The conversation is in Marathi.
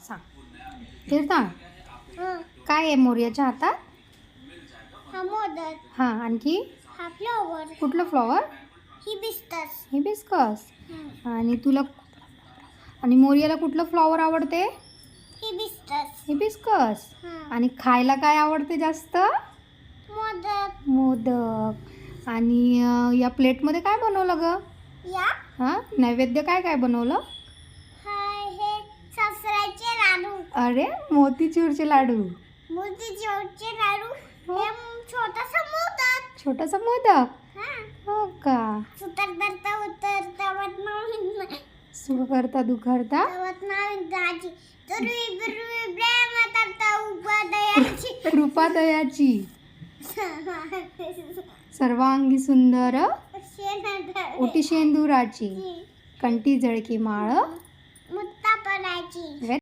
सांग हे सांग काय आहे मोर्याच्या हातात? हा मोदक. हां आणखी हा फ्लॉवर. कुठलं फ्लॉवर? हिबिस्कस. हिबिस्कस. आणि तुला आणि मोर्याला कुठलं फ्लॉवर आवडते? हिबिस्कस. हिबिस्कस. हां. आणि खायला काय आवडते जास्त? मोदक. मोदक. आणि या प्लेटमध्ये काय बनवलं ग? या हां नैवेद्य काय काय बनवलं? हे सासऱ्याचे लाडू. अरे मोतीचूरचे लाडू. मोतीचूरचे लाडू. हे छोटासा मोदक. छोटासा मोदक. हां. हो का? उतरता सुरू करता दुखरता दाजी तरुई बिरुई प्रेम करता उभा दयाची. कृपा दयाची सर्वांगी सुंदर ओटी शेंदुराची कंठी जळकी माळ मुत्ता पडायची.